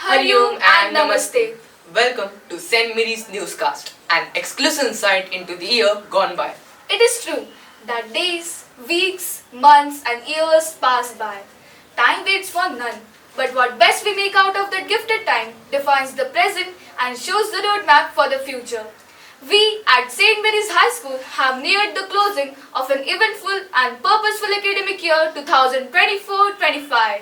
Hariom and Namaste. Welcome to St. Mary's Newscast, an exclusive insight into the year gone by. It is true that days, weeks, months, and years pass by. Time waits for none, but what best we make out of that gifted time defines the present and shows the roadmap for the future. We at St. Mary's High School have neared the closing of an eventful and purposeful academic year 2024-25.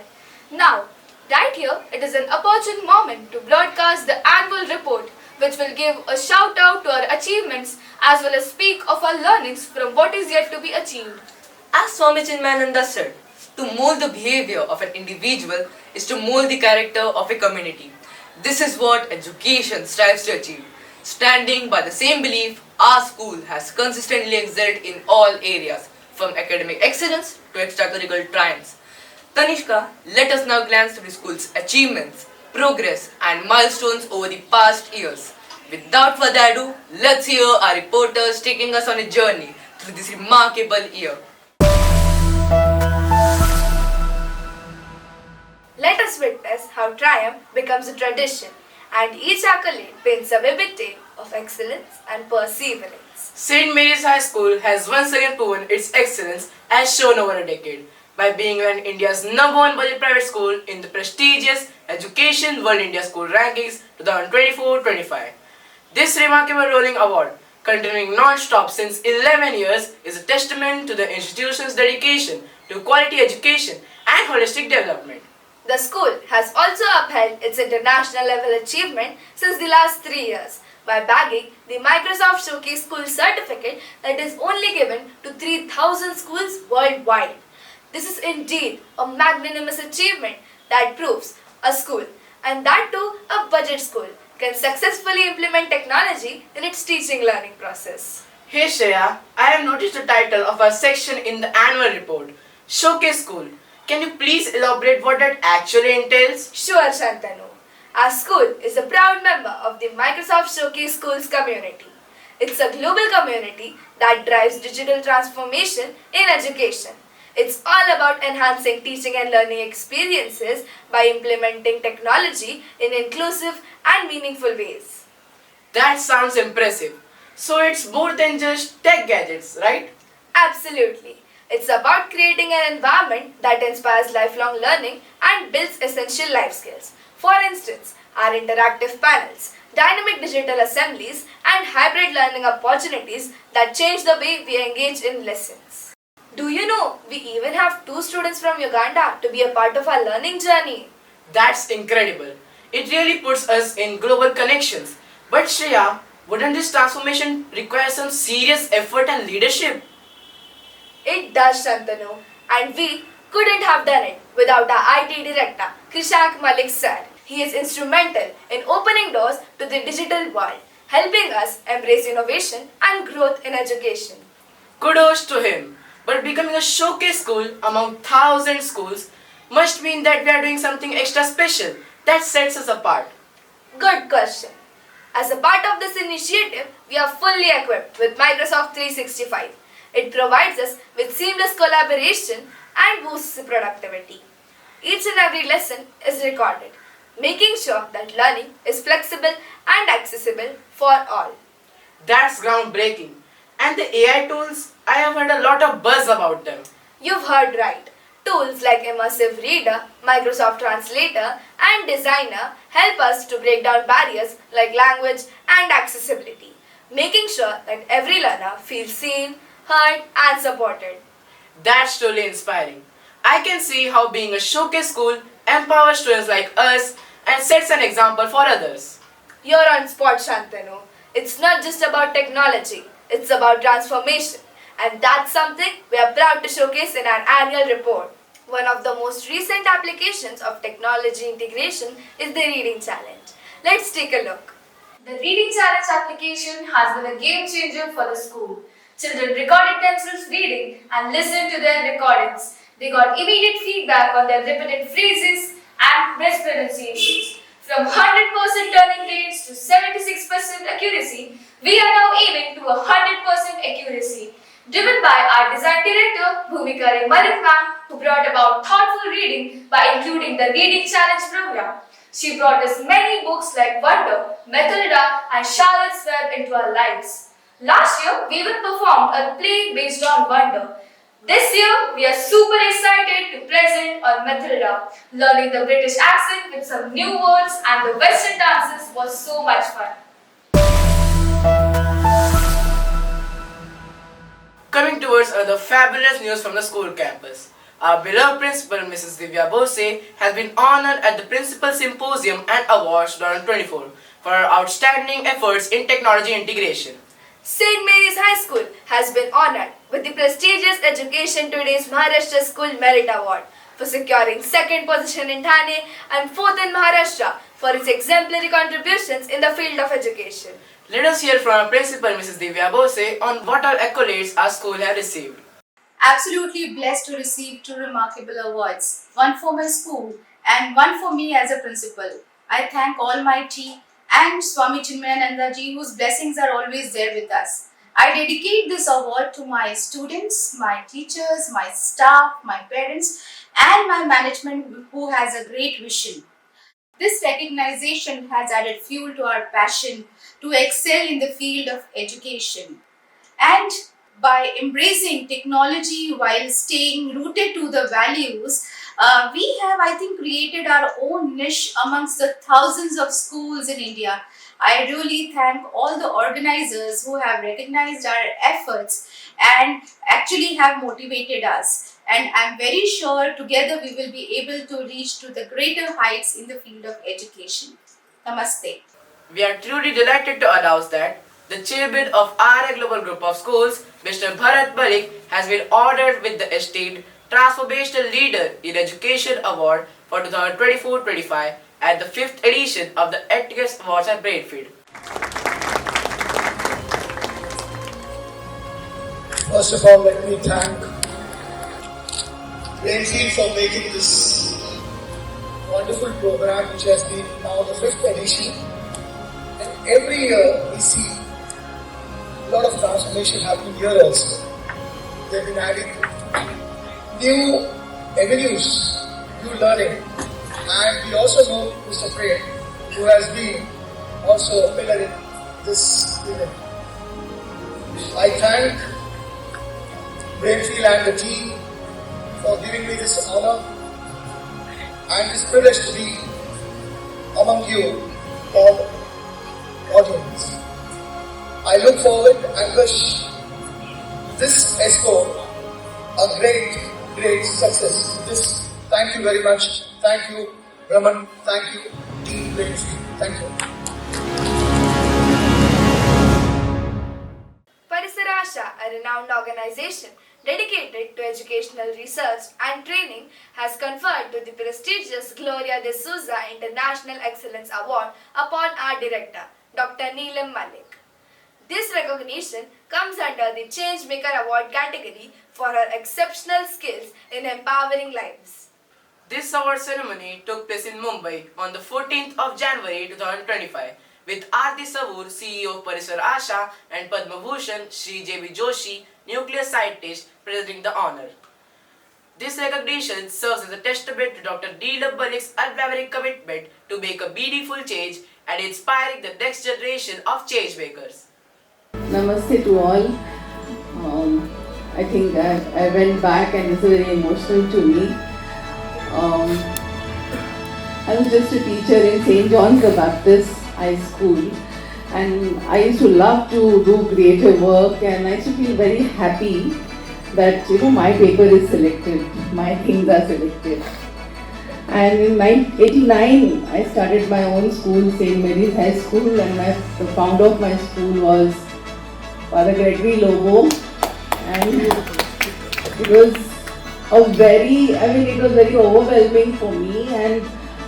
Now, right here, it is an opportune moment to broadcast the annual report, which will give a shout out to our achievements as well as speak of our learnings from what is yet to be achieved. As Swami Chinmayananda said, to mold the behavior of an individual is to mold the character of a community. This is what education strives to achieve. Standing by the same belief, our school has consistently excelled in all areas, from academic excellence to extracurricular triumphs. Tanishka, let us now glance through the school's achievements, progress and milestones over the past years. Without further ado, let's hear our reporters taking us on a journey through this remarkable year. Let us witness how triumph becomes a tradition and each accolade paints a vivid tale of excellence and perseverance. St. Mary's High School has once again proven its excellence as shown over a decade by being ranked India's #1 budget private school in the prestigious Education World India School Rankings 2024-25. This remarkable rolling award, continuing non-stop since 11 years, is a testament to the institution's dedication to quality education and holistic development. The school has also upheld its international level achievement since the last 3 years by bagging the Microsoft Showcase School certificate that is only given to 3,000 schools worldwide. This is indeed a magnanimous achievement that proves a school, and that too a budget school, can successfully implement technology in its teaching learning process. Hey Shreya, I have noticed the title of our section in the annual report, Showcase School. Can you please elaborate what that actually entails? Sure, Shantanu. Our school is a proud member of the Microsoft Showcase Schools community. It's a global community that drives digital transformation in education. It's all about enhancing teaching and learning experiences by implementing technology in inclusive and meaningful ways. That sounds impressive. So it's more than just tech gadgets, right? Absolutely. It's about creating an environment that inspires lifelong learning and builds essential life skills. For instance, our interactive panels, dynamic digital assemblies, and hybrid learning opportunities that change the way we engage in lessons. Do you know we even have 2 students from Uganda to be a part of our learning journey? That's incredible. It really puts us in global connections. But Shreya, wouldn't this transformation require some serious effort and leadership? It does, Shantanu, and we couldn't have done it without our IT director, Krishank Malik sir. He is instrumental in opening doors to the digital world, helping us embrace innovation and growth in education. Kudos to him. But becoming a showcase school among 1,000 schools must mean that we are doing something extra special that sets us apart. Good question. As a part of this initiative, we are fully equipped with Microsoft 365. It provides us with seamless collaboration and boosts productivity. Each and every lesson is recorded, making sure that learning is flexible and accessible for all. That's groundbreaking. And the AI tools, I have heard a lot of buzz about them. You've heard right. Tools like Immersive Reader, Microsoft Translator, and Designer help us to break down barriers like language and accessibility, making sure that every learner feels seen, heard, and supported. That's truly inspiring. I can see how being a showcase school empowers students like us and sets an example for others. You're on spot, Shantanu. It's not just about technology, it's about transformation. And that's something we are proud to showcase in our annual report. One of the most recent applications of technology integration is the Reading Challenge. Let's take a look. The Reading Challenge application has been a game changer for the school. Children recorded themselves reading and listened to their recordings. They got immediate feedback on their repeated phrases and mispronunciations. From 100% turning rates to 76% accuracy, we are now aiming to 100% accuracy. Driven by our design director, Bhumika Malik ma'am, who brought about thoughtful reading by including the Reading Challenge program. She brought us many books like Wonder, Matilda, and Charlotte's Web into our lives. Last year, we even performed a play based on Wonder. This year, we are super excited to present on Matilda. Learning the British accent with some new words and the Western dances was so much fun. Coming towards the fabulous news from the school campus. Our beloved principal, Mrs. Divya Bose, has been honored at the Principal Symposium and Awards 2024 for her outstanding efforts in technology integration. St. Mary's High School has been honored with the prestigious Education Today's Maharashtra School Merit Award for securing second position in Thane and fourth in Maharashtra for its exemplary contributions in the field of education. Let us hear from our principal, Mrs. Divya Bose, on what all accolades our school has received. Absolutely blessed to receive two remarkable awards, one for my school and one for me as a principal. I thank Almighty and Swami Chinmayananda ji, whose blessings are always there with us. I dedicate this award to my students, my teachers, my staff, my parents and my management who has a great vision. This recognition has added fuel to our passion to excel in the field of education. And by embracing technology while staying rooted to the values, we have, I think, created our own niche amongst the thousands of schools in India. I really thank all the organizers who have recognized our efforts and actually have motivated us. And I'm very sure together we will be able to reach to the greater heights in the field of education. Namaste. We are truly delighted to announce that the chairman of Arya Global Group of Schools, Mr. Bharat Malik, has been honored with the esteemed Transformational Leader in Education Award for 2024-25 at the 5th edition of the EdTech Awards at Brainfield. First of all, let me thank Brainfield for making this wonderful program, which has been now the 5th edition. And every year we see a lot of transformation happening here also. They've been adding new avenues, new learning. And we also know Mr. Prem, who has been also a pillar in this event. I thank Brainfield and the team for giving me this honor. I am privileged to be among you all audience. I look forward and wish this ESCO a great success. Thank you very much. Thank you, Brahman. Thank you, Team Brainfield. Thank you. Parisarasha, a renowned organization dedicated to educational research and training, has conferred to the prestigious Gloria de Souza International Excellence Award upon our director, Dr. Neelam Malik. This recognition comes under the Changemaker Award category for her exceptional skills in empowering lives. This award ceremony took place in Mumbai on the 14th of January 2025 with Aarti Savur, CEO of Parisar Asha, and Padma Bhushan Shri J.B. Joshi, nuclear scientist, presenting the honor. This recognition serves as a testament to Dr. Neelam Malik's unwavering commitment to make a meaningful change and inspiring the next generation of changemakers. Namaste to all. I think I went back and it's very emotional to me. I was just a teacher in St. John's the Baptist High School, and I used to love to do creative work, and I used to feel very happy that my paper is selected, my things are selected. And in 1989 I started my own school, St. Mary's High School, and the founder of my school was Father Gregory Lobo, and it was very overwhelming for me. And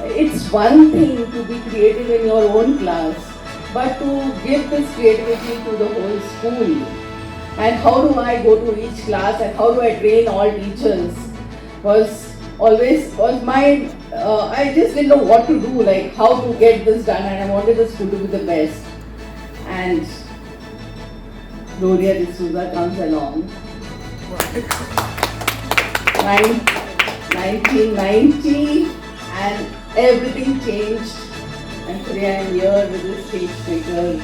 it's one thing to be creative in your own class, but to give this creativity to the whole school. And how do I go to each class and how do I train all teachers I just didn't know what to do, like how to get this done, and I wanted the school to be the best. And Gloria de Souza comes along. 1990, and everything changed. And today I am here with this Stage Speaker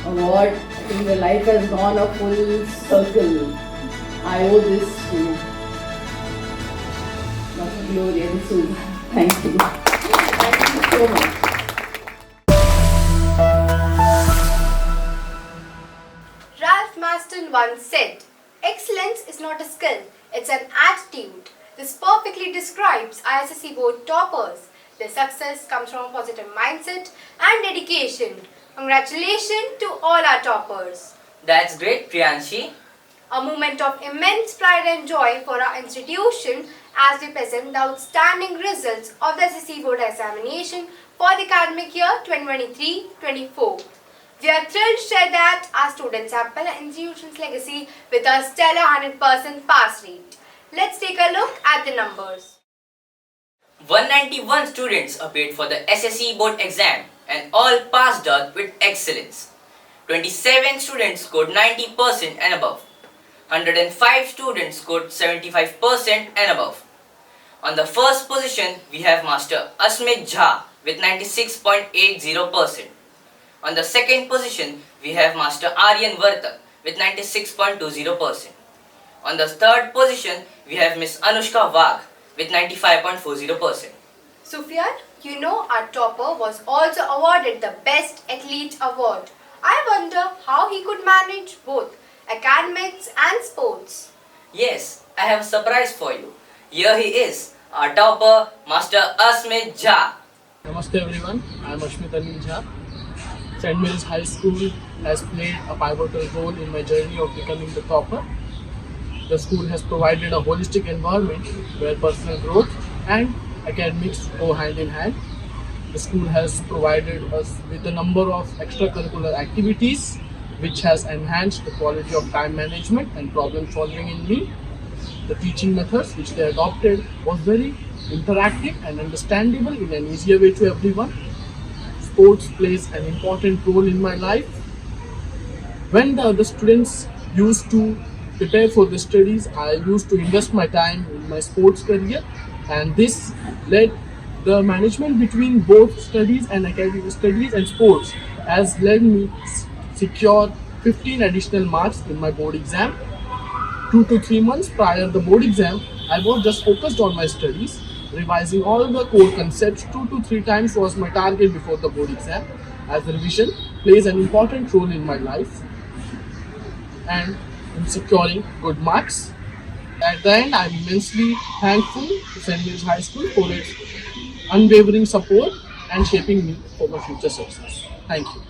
award. I think the life has gone a full circle. I owe this to Dr. Gloria D'Souza. Thank you. Thank you so much. Ralph Maston once said, "Excellence is not a skill, it's an attitude." This perfectly describes ISSC board toppers. Their success comes from a positive mindset and dedication. Congratulations to all our toppers. That's great, Priyanshi. A moment of immense pride and joy for our institution as we present the outstanding results of the SSC board examination for the academic year 2023-24. We are thrilled to share that our students have built the institution's legacy with a stellar 100% pass rate. Let's take a look at the numbers. 191 students appeared for the SSC board exam and all passed out with excellence. 27 students scored 90% and above. 105 students scored 75% and above. On the first position, we have Master Asmit Jha with 96.80%. On the second position, we have Master Aryan Vartak with 96.20%. On the third position, we have Miss Anushka Wagh with 95.40%. Sufyan, you know our topper was also awarded the Best Athlete Award. I wonder how he could manage both academics and sports. Yes, I have a surprise for you. Here he is, our topper, Master Asmit Jha. Namaste everyone, I am Ashmit Anil Jha. St. Mary's High School has played a pivotal role in my journey of becoming the topper. The school has provided a holistic environment where personal growth and academics go hand in hand. The school has provided us with a number of extracurricular activities which has enhanced the quality of time management and problem solving in me. The teaching methods which they adopted was very interactive and understandable in an easier way to everyone. Sports plays an important role in my life. When the other students used to prepare for the studies, I used to invest my time in my sports career, and this led the management between both studies and academic studies and sports has led me secure 15 additional marks in my board exam. 2 to 3 months prior to the board exam, I was just focused on my studies. Revising all the core concepts 2 to 3 times was my target before the board exam, as the revision plays an important role in my life and in securing good marks. At the end, I am immensely thankful to St. Mary's High School for its unwavering support and shaping me for my future success. Thank you.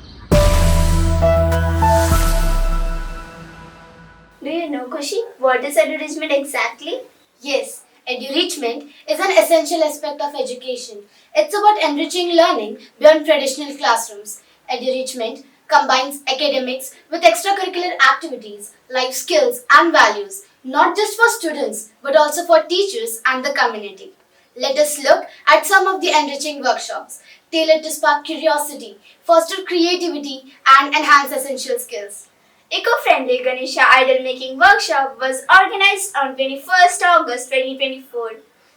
Do you know, Kushi, what is enrichment exactly? Yes, enrichment is an essential aspect of education. It's about enriching learning beyond traditional classrooms. Enrichment combines academics with extracurricular activities, life skills and values, not just for students but also for teachers and the community. Let us look at some of the enriching workshops tailored to spark curiosity, foster creativity and enhance essential skills. Eco-friendly Ganesha idol making workshop was organized on 21st August 2024.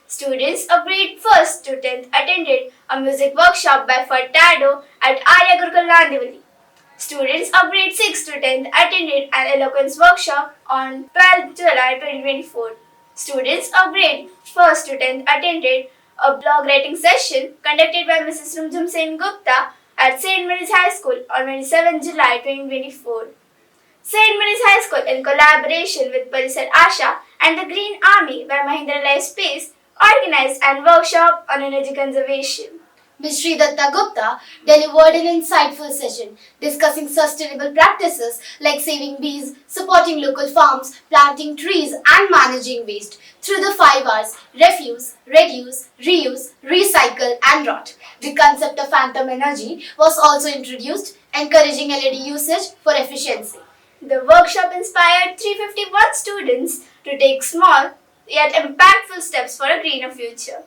Students of grade 1st to 10th attended a music workshop by Furtado at Arya Gurukul Nandivali. Students of grade 6 to 10th attended an eloquence workshop on 12th July 2024. Students of grade 1st to 10th attended a blog writing session conducted by Mrs. Rumjum Sen Gupta at St. Mary's High School on 27 July 2024. St. Mary's High School, in collaboration with Parisar Asha and the Green Army by Mahindra Life Space, organized a workshop on energy conservation. Ms. Sri Datta Gupta delivered an insightful session discussing sustainable practices like saving bees, supporting local farms, planting trees and managing waste through the 5 R's: refuse, reduce, reuse, recycle and rot. The concept of phantom energy was also introduced, encouraging LED usage for efficiency. The workshop inspired 351 students to take small yet impactful steps for a greener future.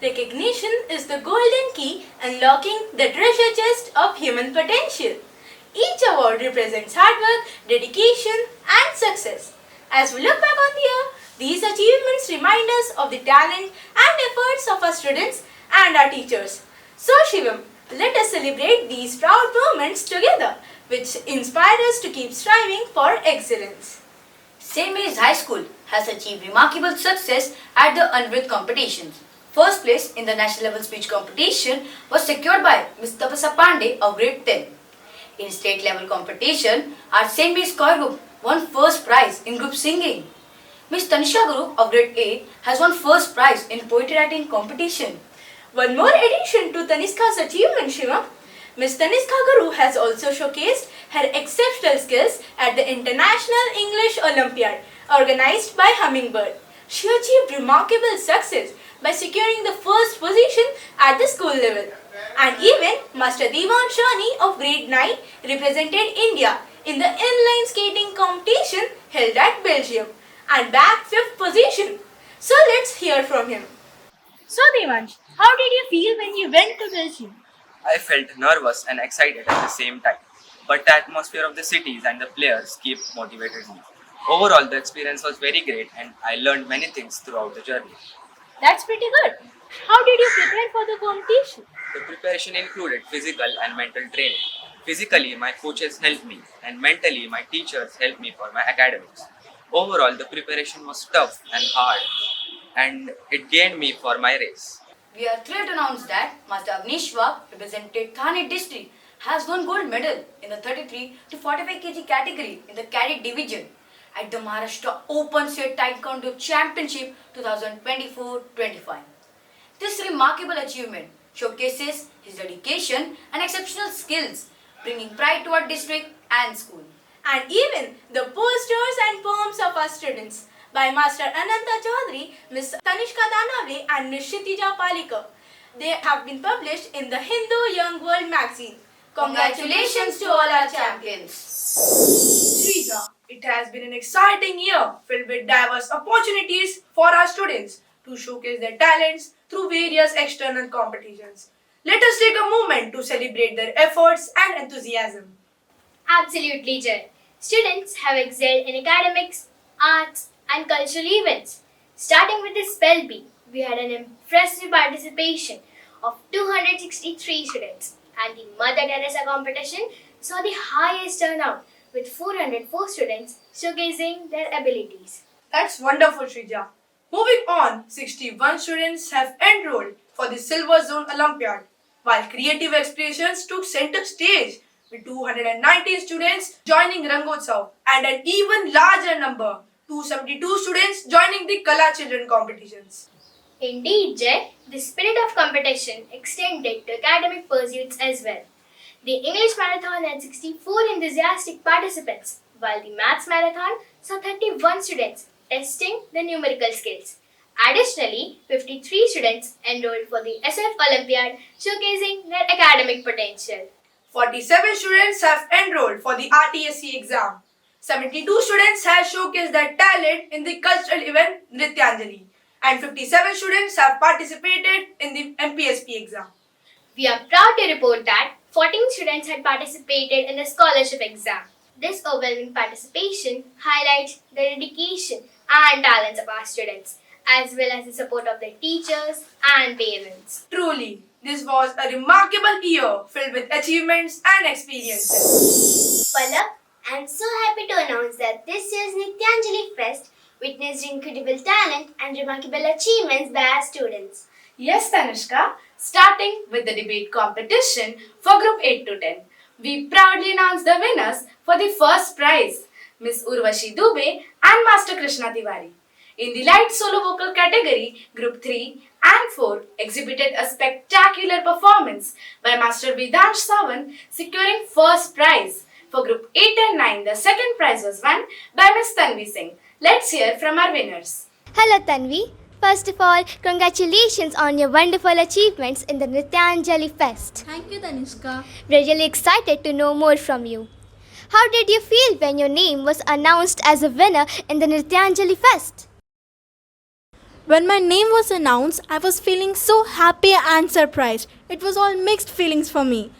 Recognition is the golden key unlocking the treasure chest of human potential. Each award represents hard work, dedication and success. As we look back on the year, These achievements remind us of the talent and efforts of our students and our teachers. So Shivam, let us celebrate these proud moments together, which inspire us to keep striving for excellence. St. Mary's High School has achieved remarkable success at the Anvrit competitions. First place in the national level speech competition was secured by Ms. Tapasa Pandey of grade 10. In state level competition, our St. Mary's choir group won first prize in group singing. Ms. Tanisha Guru of grade 8 has won first prize in poetry writing competition. One more addition to Tanishka's achievement, Shivam. Ms. Tanishka Guru has also showcased her exceptional skills at the International English Olympiad organized by Hummingbird. She achieved remarkable success by securing the first position at the school level. And even Master Divan Shani of grade 9 represented India in the inline skating competition held at Belgium and bagged 5th position. So let's hear from him. So Devansh, how did you feel when you went to Belgium? I felt nervous and excited at the same time, but the atmosphere of the cities and the players kept motivated me. Overall, the experience was very great and I learned many things throughout the journey. That's pretty good. How did you prepare for the competition? The preparation included physical and mental training. Physically, my coaches helped me, and mentally, my teachers helped me for my academics. Overall, the preparation was tough and hard, and it gained me for my race. We are thrilled to announce that Master Agnishwa, represented Thane district, has won gold medal in the 33 to 45 kg category in the cadet division at the Maharashtra Open State Taekwondo Championship 2024-25. This remarkable achievement showcases his dedication and exceptional skills, bringing pride to our district and school. And even the posters and poems of our students by Master Ananta Chaudhary, Ms. Tanishka Danavre and Ms. Kshitija Palekar. They have been published in the Hindu Young World magazine. Congratulations to all our champions. Srija, it has been an exciting year filled with diverse opportunities for our students to showcase their talents through various external competitions. Let us take a moment to celebrate their efforts and enthusiasm. Absolutely, Jay. Students have excelled in academics, arts, and cultural events. Starting with the Spell Bee, we had an impressive participation of 263 students, and the Mother Teresa competition saw the highest turnout with 404 students showcasing their abilities. That's wonderful, Srija. Moving on, 61 students have enrolled for the Silver Zone Olympiad, while creative expressions took center stage with 219 students joining Rangotsav and an even larger number, 272 students joining the Kala Children competitions. Indeed, Jay, the spirit of competition extended to academic pursuits as well. The English Marathon had 64 enthusiastic participants, while the Maths Marathon saw 31 students testing their numerical skills. Additionally, 53 students enrolled for the SF Olympiad, showcasing their academic potential. 47 students have enrolled for the RTSC exam. 72 students have showcased their talent in the cultural event Nrityanjali, and 57 students have participated in the MPSP exam. We are proud to report that 14 students had participated in the scholarship exam. This overwhelming participation highlights the dedication and talents of our students, as well as the support of their teachers and parents. Truly, this was a remarkable year filled with achievements and experiences. Palak, I am so happy to announce that this year's Nityanjali Fest witnessed incredible talent and remarkable achievements by our students. Yes, Tanishka, starting with the debate competition for Group 8 to 10. We proudly announce the winners for the first prize, Miss Urvashi Dubey and Master Krishna Tiwari. In the light solo vocal category, Group 3 and 4 exhibited a spectacular performance by Master Vedansh Sawan, securing first prize. For Group 8 and 9, the second prize was won by Miss Tanvi Singh. Let's hear from our winners. Hello Tanvi. First of all, congratulations on your wonderful achievements in the Nityanjali Fest. Thank you, Tanishka. We're really excited to know more from you. How did you feel when your name was announced as a winner in the Nityanjali Fest? When my name was announced, I was feeling so happy and surprised. It was all mixed feelings for me.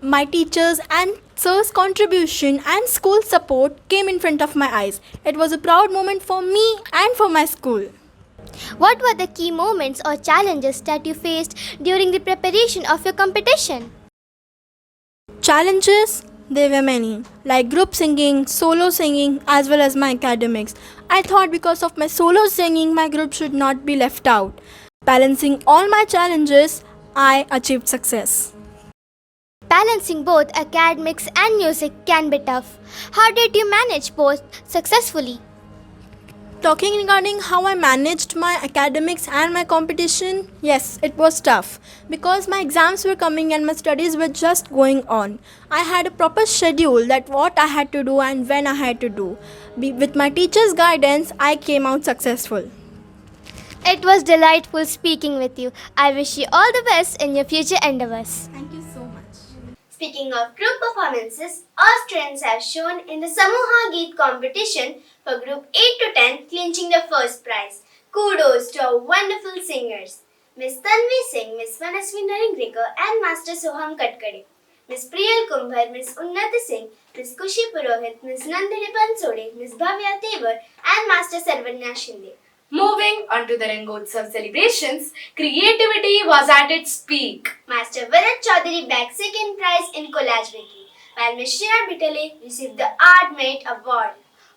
My teachers and sir's contribution and school support came in front of my eyes. It was a proud moment for me and for my school. What were the key moments or challenges that you faced during the preparation of your competition? Challenges? There were many, like group singing, solo singing, as well as my academics. I thought because of my solo singing, my group should not be left out. Balancing all my challenges, I achieved success. Balancing both academics and music can be tough. How did you manage both successfully? Talking regarding how I managed my academics and my competition, yes, it was tough because my exams were coming and my studies were just going on. I had a proper schedule that what I had to do and when I had to do. With my teacher's guidance, I came out successful. It was delightful speaking with you. I wish you all the best in your future endeavors. Thank you so much. Speaking of group performances, all students have shown in the Samuha Geet competition for group 8 to 10 clinching the first prize. Kudos to our wonderful singers, Miss Tanvi Singh, Miss Manasvi Naringrikar and Master Soham Katkade, Miss Priyal Kumbhar, Miss Unnati Singh, Miss Kushi Purohit, Miss Nandini Pansode, Miss Bhavya Tevar and Master Sarvanya Shinde. Moving on to the Rangotsav celebrations, creativity was at its peak. Master Virat Chaudhary bagged second prize in collage making, while Miss Shreya Bitale received the Art Merit Award.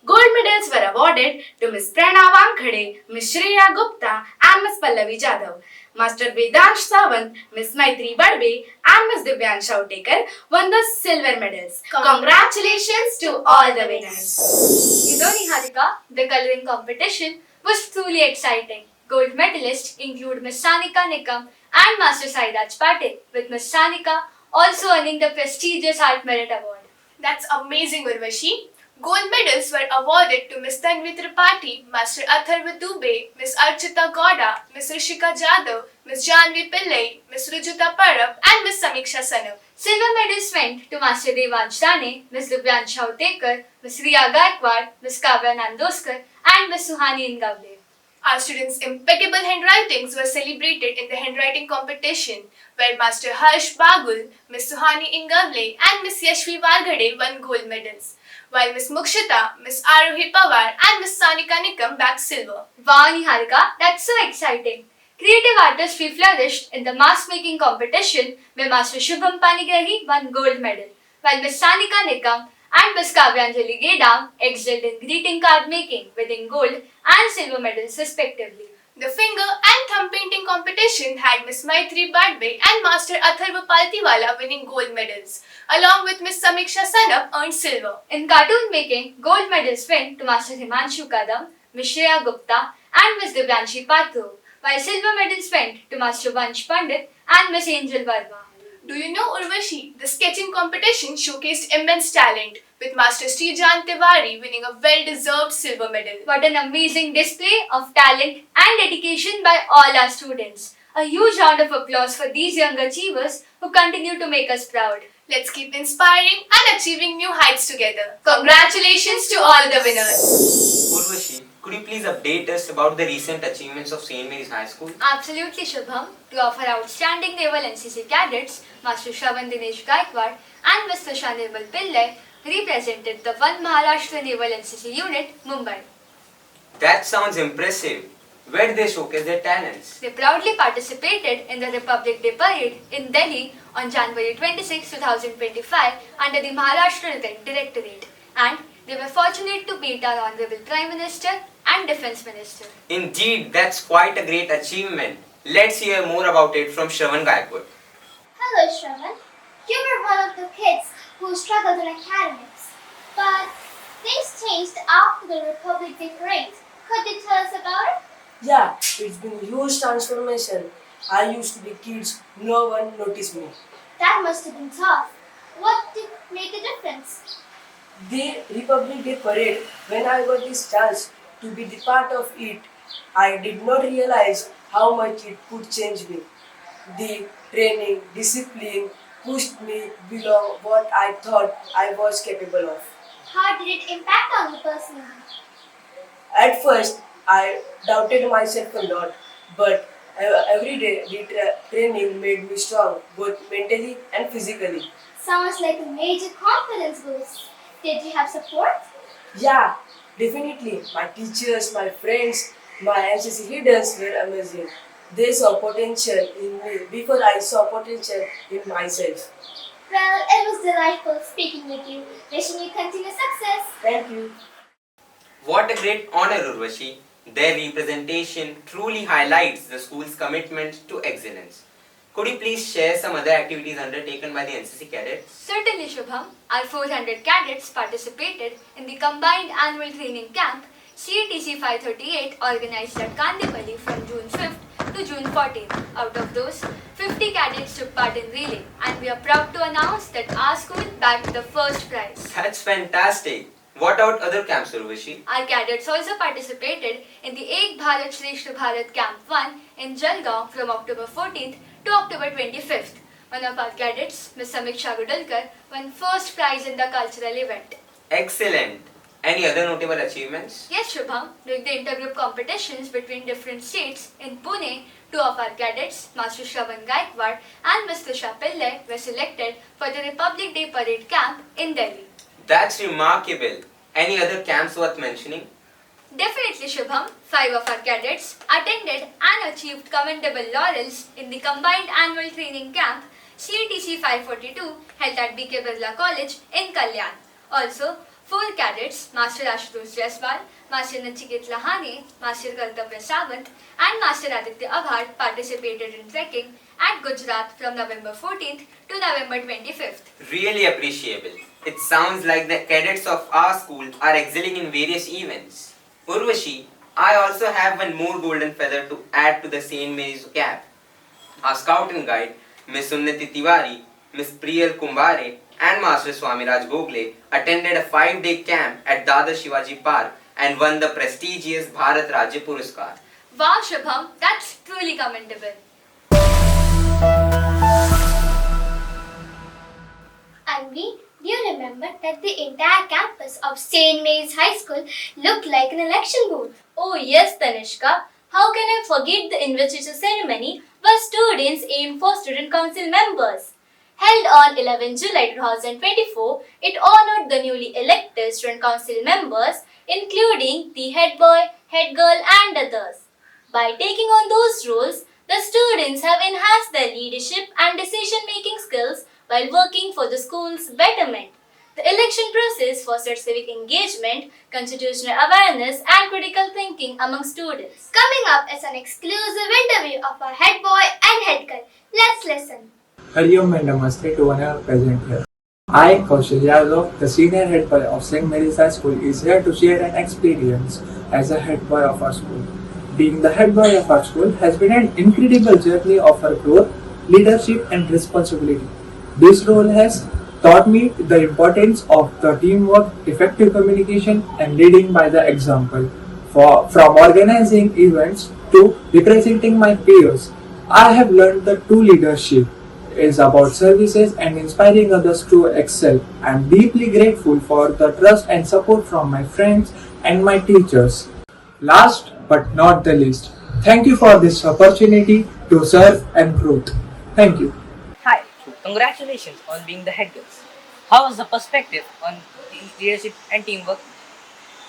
Gold medals were awarded to Miss Prerna Wankhede, Miss Shreya Gupta and Miss Pallavi Jadhav. Master Vedansh Sawant, Miss Maitri Badbe and Miss Divyan Shautekar won the silver medals. Congratulations to all the winners. You know, Niharika, the coloring competition was truly exciting. Gold medalists include Miss Sanika Nikam and Master Sairaj Patil, with Miss Sanika also earning the prestigious Art Merit Award. That's amazing, Urvashi. Gold medals were awarded to Miss Tanvi Tripathi, Master Atharva Dubey, Miss Archita Gowda, Miss Rishika Jadhav, Miss Janvi Pillai, Miss Rujuta Parab and Miss Samiksha Sanam. Silver medals went to Master Devansh Dane, Miss Divyan Shautekar, Miss Riya Gaikwad, Miss Kavya Nandoskar and Miss Suhani Ingavle. Our students' impeccable handwritings were celebrated in the handwriting competition, where Master Harsh Bagul, Miss Suhani Ingavle and Miss Yashvi Varghade won gold medals, while Miss Mukshita, Miss Arohi Pawar and Miss Sanika Nikam bagged silver. Wow, Niharika, that's so exciting. Creative artistry flourished in the mask making competition where Master Shubham Panigrahi won gold medal, while Miss Sanika Nikam and Miss Kavyanjali Gedam excelled in greeting card making, winning gold and silver medals respectively. The finger and thumb painting competition had Miss Maitri Badbe and Master Atharva Paltiwala winning gold medals, along with Miss Samiksha Sanap earned silver. In cartoon making, gold medals went to Master Himanshu Kadam, Miss Shreya Gupta and Miss Divyanshi Pathu, while silver medals went to Master Vansh Pandit and Miss Angel Verma. Do you know, Urvashi, the sketching competition showcased immense talent, with Master Srijan Tiwari winning a well-deserved silver medal. What an amazing display of talent and dedication by all our students. A huge round of applause for these young achievers who continue to make us proud. Let's keep inspiring and achieving new heights together. Congratulations to all the winners. Urvashi, could you please update us about the recent achievements of St. Mary's High School? Absolutely, Shubham. To offer outstanding naval NCC cadets, Master Shravan Dinesh Gaikwad and Mr. Shanirmal Pillai represented the One Maharashtra Naval NCC Unit, Mumbai. That sounds impressive. Where did they showcase their talents? They proudly participated in the Republic Day Parade in Delhi on January 26, 2025 under the Maharashtra Directorate, and they were fortunate to meet our Honorable Prime Minister and Defence Minister. Indeed, that's quite a great achievement. Let's hear more about it from Shravan Gaikwad. Hello, Shravan. You were one of the kids who struggled in academics, but things changed after the Republic Day Parade. Could you tell us about it? Yeah, it's been a huge transformation. I used to be kids, no one noticed me. That must have been tough. What did make a difference? The Republic Day Parade, when I got this chance to be the part of it, I did not realize how much it could change me. The training, discipline pushed me below what I thought I was capable of. How did it impact on you personally? At first, I doubted myself a lot, but every day the training made me strong, both mentally and physically. Sounds like a major confidence boost. Did you have support? Yeah, definitely. My teachers, my friends, my NCC leaders were amazing. They saw potential in me before I saw potential in myself. Well, it was delightful speaking with you. Wishing you continued success. Thank you. What a great honor, Urvashi. Their representation truly highlights the school's commitment to excellence. Could you please share some other activities undertaken by the NCC cadets? Certainly, Shubham. Our 400 cadets participated in the combined annual training camp CATC 538 organized at Kandivali from June 5th to June 14th. Out of those, 50 cadets took part in relay, and we are proud to announce that our school bagged the first prize. That's fantastic. What about other camps, Urvashi? Our cadets also participated in the Ek Bharat Shreshth Bharat Camp 1 in Jalgaon from October 14th to October 25th. One of our cadets, Ms. Samiksha Gudalkar, won first prize in the cultural event. Excellent. Any other notable achievements? Yes, Shubham. During the intergroup competitions between different states in Pune, two of our cadets, Master Shravan Gaikwad and Ms. Tisha Pillai, were selected for the Republic Day Parade Camp in Delhi. That's remarkable. Any other camps worth mentioning? Definitely, Shubham. 5 of our cadets attended and achieved commendable laurels in the combined annual training camp CATC 542 held at BK Birla College in Kalyan. Also, 4 cadets, Master Ashutosh Jaiswal, Master Nachiket Lahane, Master Kartavya Sawant and Master Aditya Abhad participated in trekking at Gujarat from November 14th to November 25th. Really appreciable. It sounds like the cadets of our school are excelling in various events. Urvashi, I also have one more golden feather to add to the St. Mary's cap. Our scout and guide, Miss Unnati Tiwari, Miss Priyal Kumbare and Master Swamiraj Gokhale attended a 5-day camp at Dada Shivaji Park and won the prestigious Bharat Rajya Puraskar. Wow, Shubham, that's truly commendable. Anvi, do you remember that the entire campus of St. Mary's High School looked like an election booth? Oh yes, Tanishka. How can I forget the investiture ceremony where students aim for student council members? Held on 11 July 2024, it honored the newly elected student council members, including the head boy, head girl and others. By taking on those roles, the students have enhanced their leadership and decision-making skills while working for the school's betterment. The election process fostered civic engagement, constitutional awareness and critical thinking among students. Coming up is an exclusive interview of our head boy and head girl. Let's listen. Hariom and Namaste to one of present here. I, Kaushal Yadav, the senior head boy of St. Mary's High School, is here to share an experience as a head boy of our school. Being the head boy of our school has been an incredible journey of our growth, leadership and responsibility. This role has taught me the importance of the teamwork, effective communication and leading by the example. From organizing events to representing my peers, I have learned that true leadership is about services and inspiring others to excel. I am deeply grateful for the trust and support from my friends and my teachers. Last but not the least, thank you for this opportunity to serve and grow. Thank you. Hi, congratulations on being the head girls. How was the perspective on leadership and teamwork?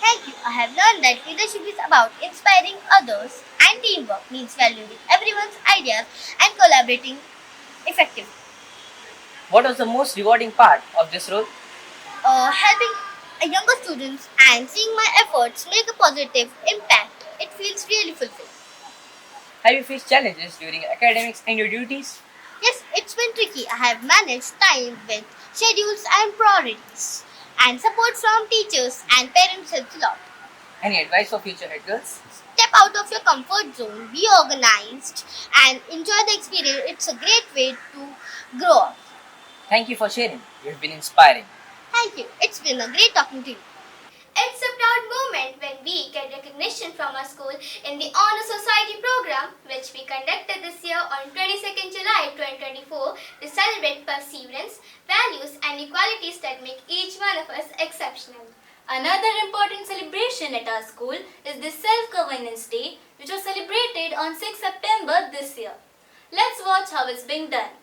Thank you. I have learned that leadership is about inspiring others and teamwork means valuing everyone's ideas and collaborating effectively. What was the most rewarding part of this role? Helping younger students and seeing my efforts make a positive impact. It feels really fulfilling. Have you faced challenges during academics and your duties? Yes, it's been tricky. I have managed time with schedules and priorities. And support from teachers and parents helps a lot. Any advice for future head girls? Step out of your comfort zone, be organized and enjoy the experience. It's a great way to grow up. Thank you for sharing. You've been inspiring. Thank you. It's been a great talking to you. It's a proud moment when we get recognition from our school in the Honor Society program, which we conducted this year on 22nd July 2024 to celebrate perseverance, values and equalities that make each one of us exceptional. Another important celebration at our school is the Self-Governance Day, which was celebrated on 6 September this year. Let's watch how it's being done.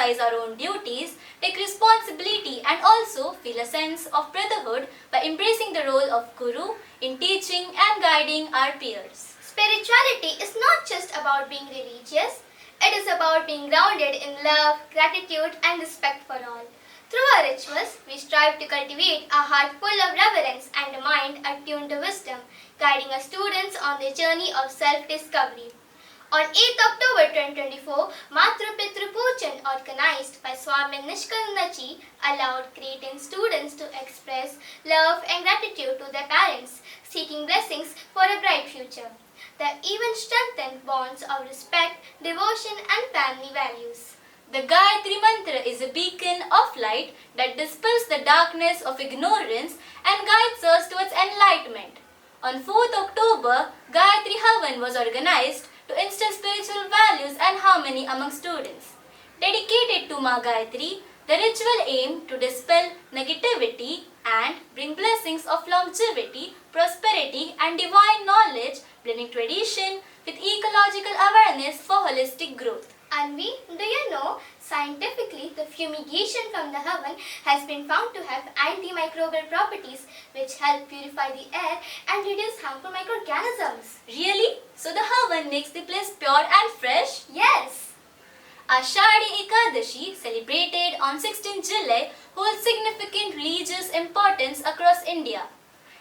emphasize our own duties, take responsibility, and also feel a sense of brotherhood by embracing the role of guru in teaching and guiding our peers. Spirituality is not just about being religious, it is about being grounded in love, gratitude, and respect for all. Through our rituals, we strive to cultivate a heart full of reverence and a mind attuned to wisdom, guiding our students on their journey of self-discovery. On 8th October 2024, Matru Pitru Pujan, organized by Swami Nishkanandaji, allowed creating students to express love and gratitude to their parents, seeking blessings for a bright future. The event strengthened bonds of respect, devotion, and family values. The Gayatri Mantra is a beacon of light that dispels the darkness of ignorance and guides us towards enlightenment. On 4th October, Gayatri Havan was organized to instill spiritual values and harmony among students. Dedicated to Ma Gayatri, the ritual aimed to dispel negativity and bring blessings of longevity, prosperity, and divine knowledge, blending tradition with ecological awareness for holistic growth. Anvi, do you know, scientifically, the fumigation from the Havan has been found to have antimicrobial properties which help purify the air and reduce harmful microorganisms. Really? So the Havan makes the place pure and fresh? Yes! Ashadi Ekadashi, celebrated on 16 July, holds significant religious importance across India.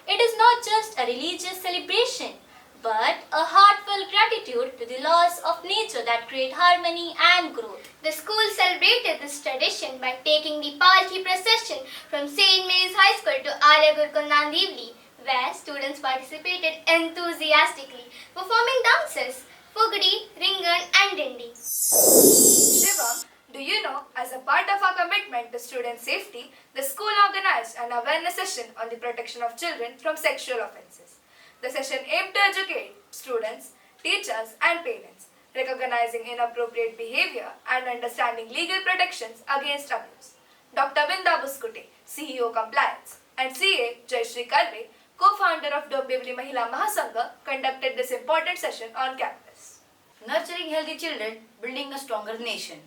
It is not just a religious celebration, but a heartfelt gratitude to the laws of nature that create harmony and growth. The school celebrated this tradition by taking the Palki procession from St. Mary's High School to Arya Gurukul Nandivli, where students participated enthusiastically, performing dances, Fugdi, Ringan and Dindi. Shivam, do you know, as a part of our commitment to student safety, the school organized an awareness session on the protection of children from sexual offences. The session aimed to educate students, teachers and parents, recognizing inappropriate behavior and understanding legal protections against abuse. Dr. Vinda Buskute, CEO Compliance, and CA Jayashree Kalve, co-founder of Dombivli Mahila Mahasangha, conducted this important session on campus. Nurturing healthy children, building a stronger nation.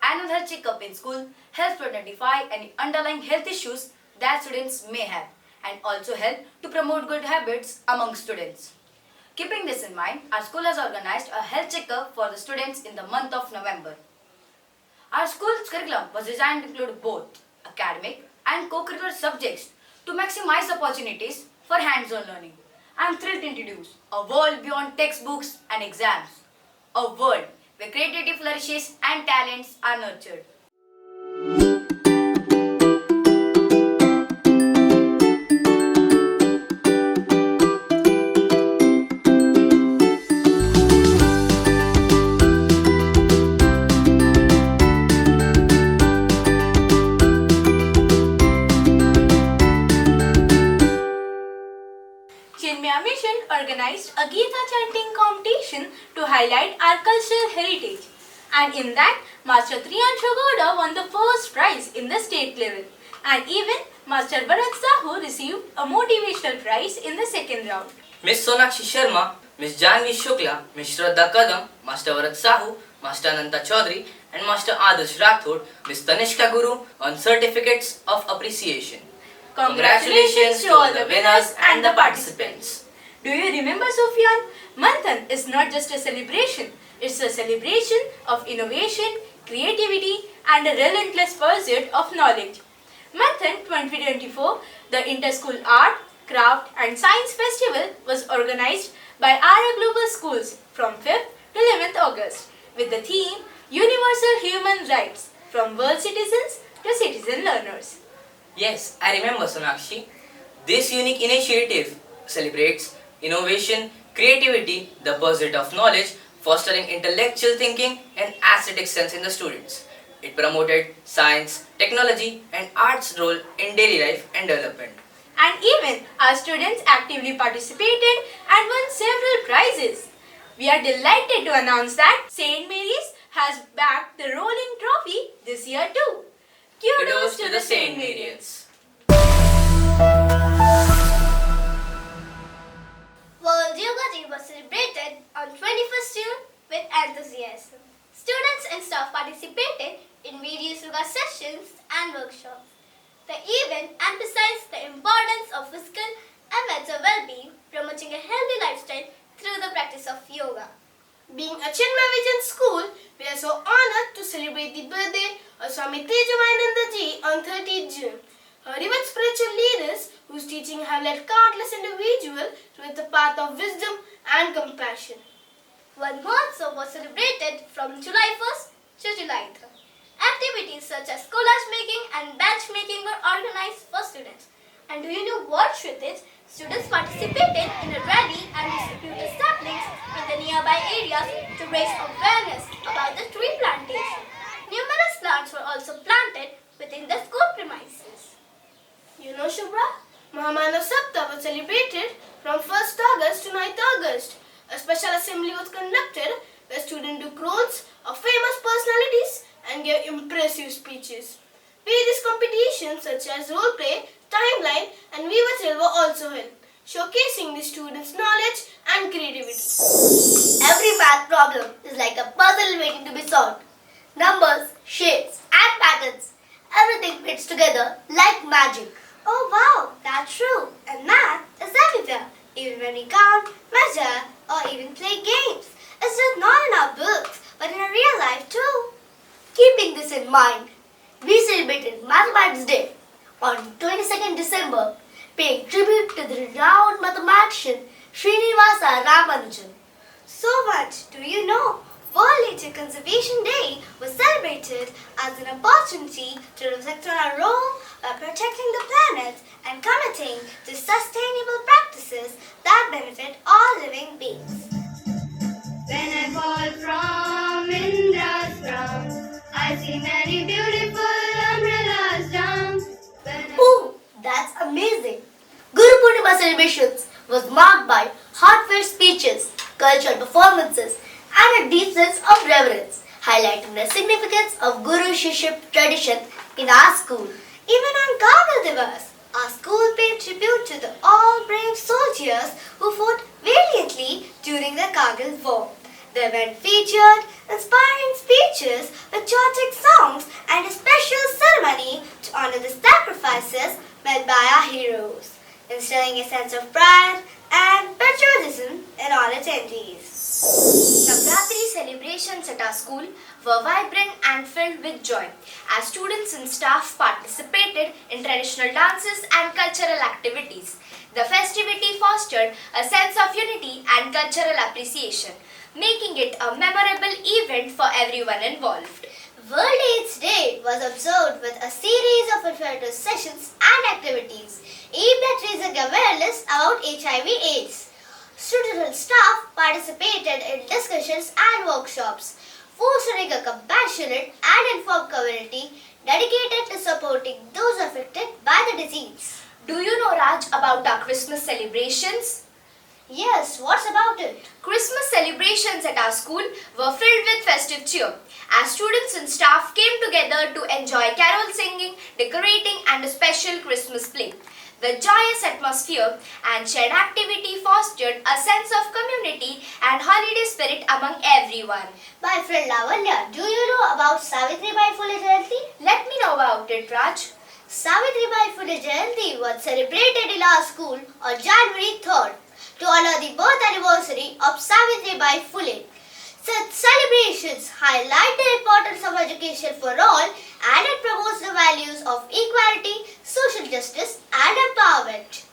Annual health checkup in school helps to identify any underlying health issues that students may have and also help to promote good habits among students. Keeping this in mind, our school has organized a health checkup for the students in the month of November. Our school's curriculum was designed to include both academic and co-curricular subjects to maximize opportunities for hands-on learning. I am thrilled to introduce a world beyond textbooks and exams, a world where creativity flourishes and talents are nurtured. Chinmaya Mission organized a Gita chanting competition to highlight our cultural heritage. And in that, Master Triyanshu Gowda won the first prize in the state level. And even Master Bharat Sahu received a motivational prize in the second round. Miss Sonakshi Sharma, Miss Janvi Shukla, Miss Shraddha Kadam, Master Bharat Sahu, Master Ananta Chaudhary and Master Adarsh Rathod, Miss Tanishka Guru on certificates of appreciation. Congratulations to all the winners and the participants. Do you remember, Sufyan? Manthan is not just a celebration. It's a celebration of innovation, creativity and a relentless pursuit of knowledge. Manthan 2024, the Inter-School Art, Craft and Science Festival was organized by Arya Global Schools from 5th to 11th August with the theme Universal Human Rights from World Citizens to Citizen Learners. Yes, I remember, Sonakshi. This unique initiative celebrates innovation, creativity, the pursuit of knowledge, fostering intellectual thinking and aesthetic sense in the students. It promoted science, technology and arts role in daily life and development. And even our students actively participated and won several prizes. We are delighted to announce that St. Mary's has backed the rolling trophy this year too. Kudos to the St. Mary's. World Yoga Day was celebrated on 21st June with enthusiasm. Students and staff participated in holding various yoga sessions and workshops. The event emphasizes the importance of physical and mental well-being, promoting a healthy lifestyle through the practice of yoga. Being a Chinmay Vijayan school, we are so honored to celebrate the birthday of Swami Tejamananda Ji on 30th June. Her revered spiritual leaders whose teaching have led countless individuals to the path of wisdom and compassion. One Mahotsav was celebrated from July 1st to July 3rd. Activities such as collage making and bench making were organized for students. And do you know what, Shritij? Students participated in a rally and distributed saplings in the nearby areas to raise awareness about the tree plantation. Numerous plants were also planted within the school premises. You know, Shubhra, Mahamanav Sapta was celebrated from 1st August to 9th August. A special assembly was conducted where students do crowns of famous personalities and gave impressive speeches. Various competitions such as role play, timeline and Viva Chill were also held, showcasing the students' knowledge and creativity. Every math problem is like a puzzle waiting to be solved. Numbers, shapes and patterns, everything fits together like magic. Oh wow, that's true. And math is everywhere, even when we count, measure or even play games. It's just not in our books, but in our real life too. Keeping this in mind, we celebrated Mathematics Day on 22nd December, paying tribute to the renowned mathematician Srinivasa Ramanujan. So much do you know? World Nature Conservation Day was celebrated as an opportunity to reflect on our role by protecting the planet and committing to sustainable practices that benefit all living beings. When I fall from Indra's crown, I see many beautiful umbrellas down. Ooh, that's amazing! Guru Purnima celebrations was marked by heartfelt speeches, cultural performances, and a deep sense of reverence, highlighting the significance of Guru-Shishya tradition in our school. Even on Kargil Divas, our school paid tribute to the all-brave soldiers who fought valiantly during the Kargil War. The event featured inspiring speeches, patriotic songs, and a special ceremony to honor the sacrifices made by our heroes, instilling a sense of pride and patriotism in all attendees. Navratri celebrations at our school were vibrant and filled with joy as students and staff participated in traditional dances and cultural activities. The festivity fostered a sense of unity and cultural appreciation, making it a memorable event for everyone involved. World AIDS Day was observed with a series of informative sessions and activities aimed at raising awareness about HIV/AIDS. Students and staff participated in discussions and workshops, fostering a compassionate and informed community dedicated to supporting those affected by the disease. Do you know, Raj, about our Christmas celebrations? Yes, what's about it? Christmas celebrations at our school were filled with festive cheer as students and staff came together to enjoy carol singing, decorating and a special Christmas play. The joyous atmosphere and shared activity fostered a sense of community and holiday spirit among everyone. My friend Lavanya, do you know about Savitribai Phule Jayanti? Let me know about it, Raj. Savitribai Phule Jayanti was celebrated in our school on January 3rd to honor the birth anniversary of Savitribai Phule. Such celebrations highlight the importance of education for all and it promotes the values of equality, social justice and empowerment.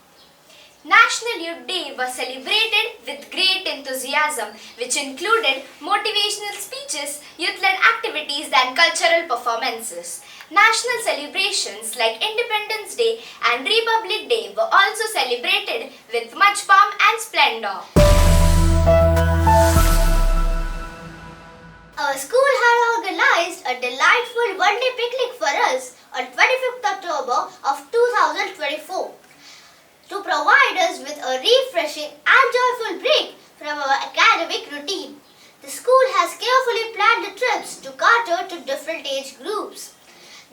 National Youth Day was celebrated with great enthusiasm, which included motivational speeches, youth-led activities and cultural performances. National celebrations like Independence Day and Republic Day were also celebrated with much pomp and splendor. Our school had organized a delightful one-day picnic for us on 25th October of 2024 to provide us with a refreshing and joyful break from our academic routine. The school has carefully planned the trips to cater to different age groups.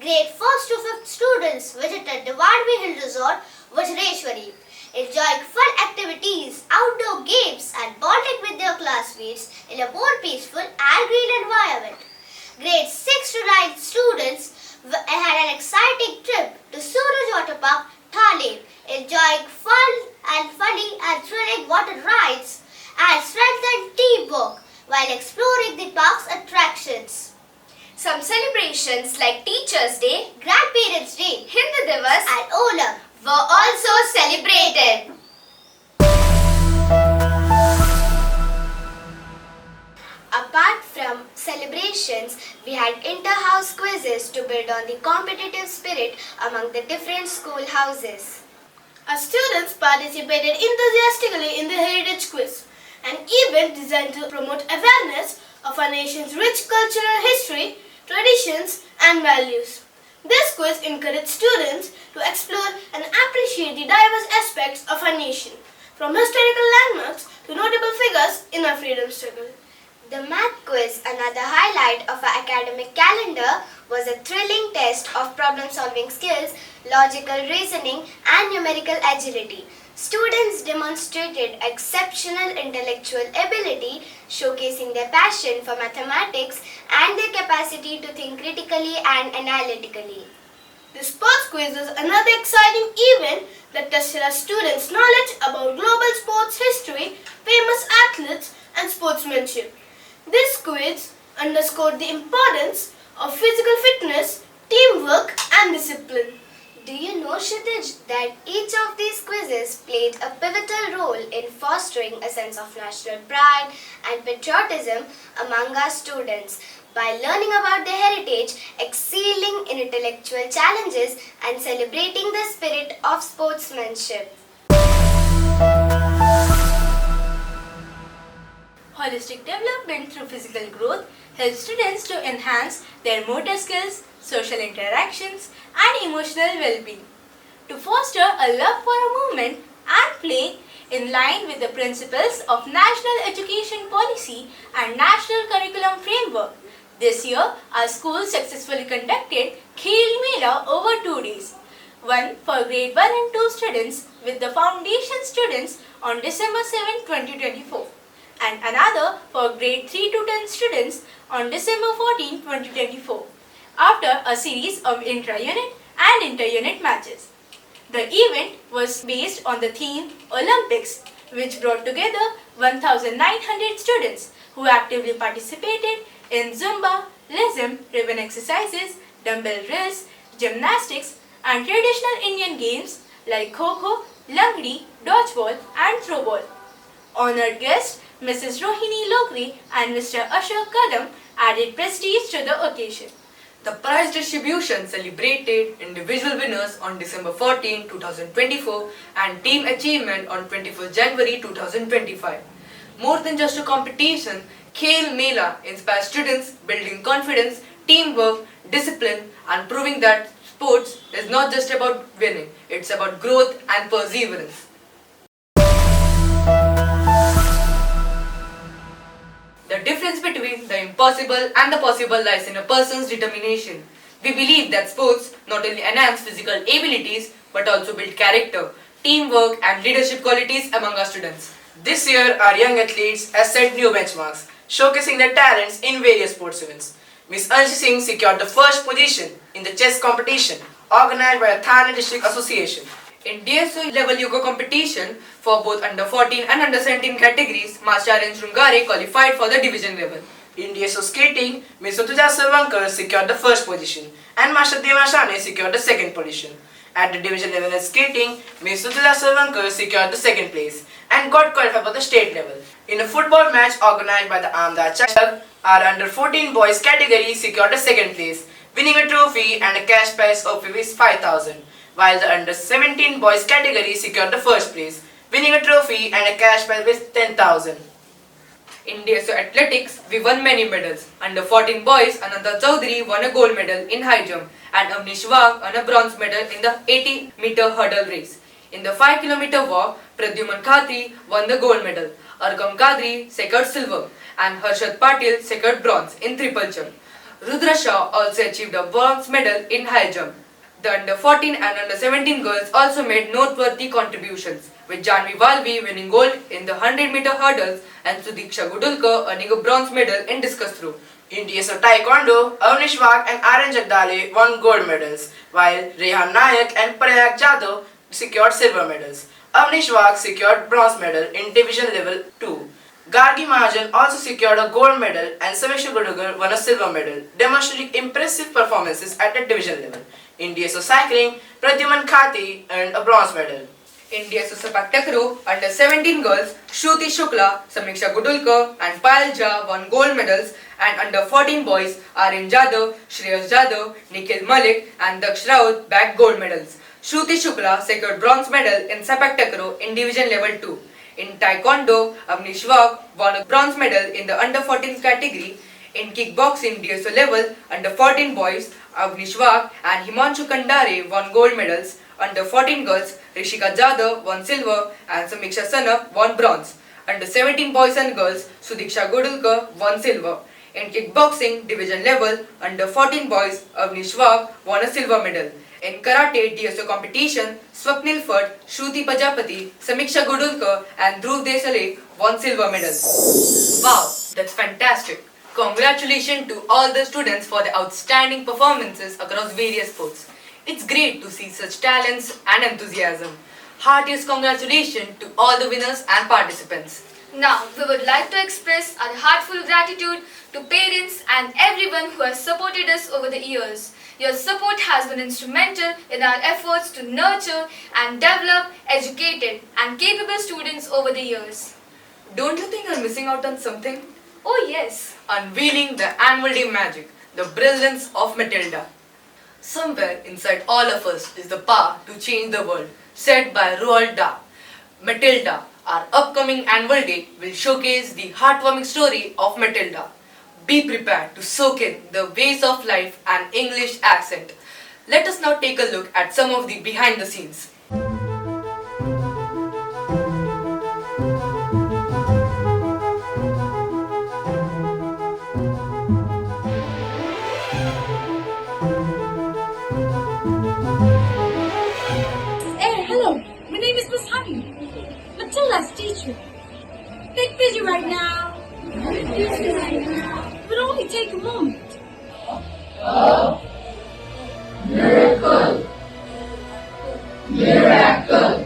Grade 1st to 5th students visited the Vadvi Hill Resort, Vajreshwari, enjoying fun activities, outdoor games and bonding with their classmates in a more peaceful and green environment. Grade 6 to 9th students Some celebrations like Teachers' Day, Grandparents' Day, Hindu Divas, and Onam were also celebrated. Apart from celebrations, we had inter-house quizzes to build on the competitive spirit among the different school houses. Our students participated enthusiastically in the Heritage Quiz, an event designed to promote awareness of our nation's rich cultural history, traditions, and values. This quiz encouraged students to explore and appreciate the diverse aspects of our nation, from historical landmarks to notable figures in our freedom struggle. The math quiz, another highlight of our academic calendar, was a thrilling test of problem-solving skills, logical reasoning, and numerical agility. Students demonstrated exceptional intellectual ability, showcasing their passion for mathematics and their capacity to think critically and analytically. The sports quiz was another exciting event that tested our students' knowledge about global sports history, famous athletes, and sportsmanship. This quiz underscored the importance of physical fitness, teamwork, and discipline. Do you know, Kshitij, that each of these quizzes played a pivotal role in fostering a sense of national pride and patriotism among our students by learning about their heritage, excelling in intellectual challenges, and celebrating the spirit of sportsmanship. Holistic development through physical growth helps students to enhance their motor skills, social interactions, and emotional well-being. To foster a love for a movement and play in line with the principles of National Education Policy and National Curriculum Framework, this year our school successfully conducted Khel Mela over 2 days. One for grade 1 and 2 students with the foundation students on December 7, 2024. And another for grade 3 to 10 students on December 14, 2024, after a series of intra-unit and inter-unit matches. The event was based on the theme Olympics, which brought together 1,900 students who actively participated in Zumba, Lism, ribbon exercises, dumbbell race, gymnastics, and traditional Indian games like Kho-Kho, Langdi, Dodgeball, and Throwball. Honored guests Mrs. Rohini Lokri and Mr. Ashok Kadam added prestige to the occasion. The prize distribution celebrated individual winners on December 14, 2024 and team achievement on 24 January 2025. More than just a competition, Khel Mela inspires students building confidence, teamwork, discipline, and proving that sports is not just about winning, it's about growth and perseverance. The difference between the impossible and the possible lies in a person's determination. We believe that sports not only enhance physical abilities but also build character, teamwork, and leadership qualities among our students. This year, our young athletes have set new benchmarks, showcasing their talents in various sports events. Ms. Anshi Singh secured the first position in the chess competition organized by the Thane District Association. In DSO level yoga competition for both under 14 and under 17 categories, Master Aryan Shrungare qualified for the division level. In DSO skating, Ms. Rutuja Sarvankar secured the first position and Master Devashane secured the second position. At the division level in skating, Ms. Rutuja Sarvankar secured the second place and got qualified for the state level. In a football match organized by the Amdad Chak, our under 14 boys category secured the second place, winning a trophy and a cash prize of Rs 5,000. While the under 17 boys category secured the first place, winning a trophy and a cash prize with 10,000. In DSO athletics, we won many medals. Under 14 boys, Ananta Chaudhary won a gold medal in high jump and Avnish Wagh won a bronze medal in the 80-meter hurdle race. In the 5-kilometer walk, Pradyuman Khatri won the gold medal, Arqam Kadri secured silver, and Harshad Patil secured bronze in triple jump. Rudra Shah also achieved a bronze medal in high jump. The under 14 and under 17 girls also made noteworthy contributions, with Janvi Valvi winning gold in the 100-meter hurdles and Sudiksha Gudulkar earning a bronze medal in discus throw. In DSO Taekwondo, Avnish Wagh and Aryan Jagdale won gold medals, while Rehan Nayak and Prayag Jadhav secured silver medals. Avnish Wagh secured bronze medal in division level 2. Gargi Mahajan also secured a gold medal and Samiksha Gudugar won a silver medal, demonstrating impressive performances at the division level. In DSO cycling, Pradyuman Khati earned a bronze medal. In DSO Sepak Takraw, under 17 girls, Shruti Shukla, Samiksha Gudulkar and Payal Jha won gold medals, and under 14 boys, Aryan Jadhav, Shreyas Jadhav, Nikhil Malik and Daksh Raut bagged gold medals. Shruti Shukla secured bronze medal in Sepak Takraw in division level 2. In Taekwondo, Avnish Wagh won a bronze medal in the under 14 category. In kickboxing DSO level, under 14 boys, Avnish Wagh and Himanshu Kandare won gold medals. Under 14 girls, Rishika Jadhav won silver and Samiksha Sanak won bronze. Under 17 boys and girls, Sudiksha Gudulkar won silver. In kickboxing division level, under 14 boys, Avnish Wagh won a silver medal. In karate DSO competition, Swapnil Phut, Shruti Pajapati, Samiksha Gudulkar and Dhruv Desale won silver medals. Wow, that's fantastic. Congratulations to all the students for the outstanding performances across various sports. It's great to see such talents and enthusiasm. Heartiest congratulations to all the winners and participants. Now, we would like to express our heartfelt gratitude to parents and everyone who has supported us over the years. Your support has been instrumental in our efforts to nurture and develop educated and capable students over the years. Don't you think I'm missing out on something? Oh yes. Unveiling the annual day magic, the brilliance of Matilda. Somewhere inside all of us is the power to change the world, said by Roald Dahl. Matilda, our upcoming annual day, will showcase the heartwarming story of Matilda. Be prepared to soak in the ways of life and English accent. Let us now take a look at some of the behind the scenes. Hey, hello. My name is Miss Honey. Matilda's teacher. Bit busy right now. But only take a moment. Miracle! Miracle!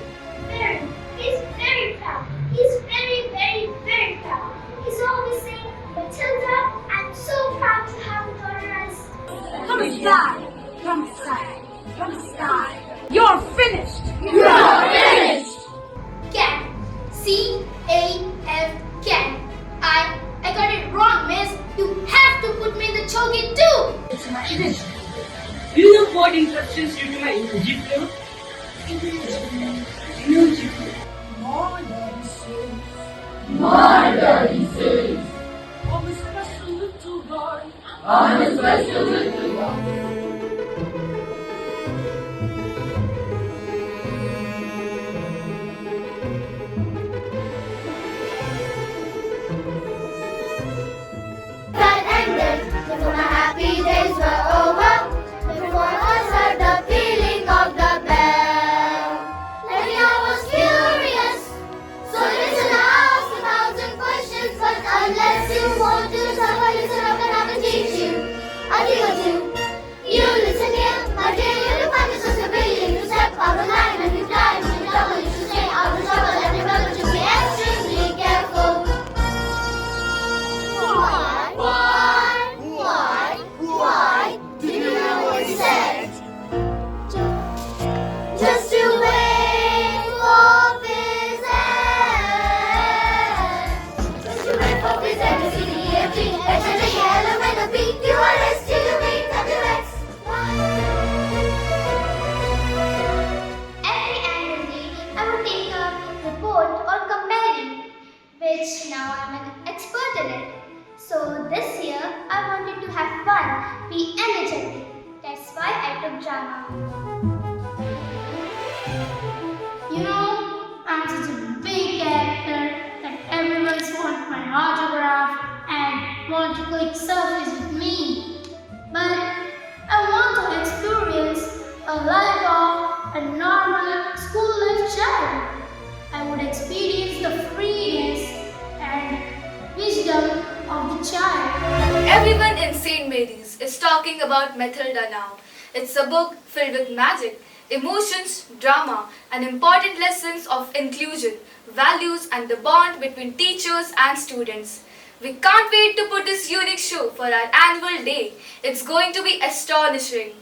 He's very proud. He's very, very, very proud. He's always saying, Matilda, I'm so proud to have a daughter as... Come inside. Come inside. Come inside. You're finished. You're finished! Can. C-A-F. Can. I got it wrong, miss. You have to put me in the chogi too. It's my tradition. Do you know what instructions you do my emoji flavor? Emoji flavor. More daddy says. More daddy says. I'm a special little boy. I'm a special little boy. Before my happy days were over, before I heard the pealing of the bell, then I was furious. So listen, I asked 1,000 questions, but unless you want to suffer, listen up and I will teach you a thing or two. You listen here, my dear, you're the finest of civilian. You step out of line and you fly when you double. You should stay out of trouble and remember to be extremely careful. Why? Do you know what he said? Just to wave off his hand. Just to wave off his hand. The C-D-F-G, H-I-J-K-L-M and the P-Q-R-S-T-U-V-W-X. Every annual day, I would take a report or comparing, which now I'm an expert in it. So this year, I wanted to have fun, be energetic. That's why I took drama. You know, I'm such a big character that everyone wants my autograph and want to click selfies with me. But I want to experience a life of a normal school-life child. I would experience the freeness and wisdom of the child. Everyone in St. Mary's is talking about Matilda now. It's a book filled with magic. emotions, drama, and important lessons of inclusion, values, and the bond between teachers and students. We can't wait to put this unique show for our annual day. It's going to be astonishing.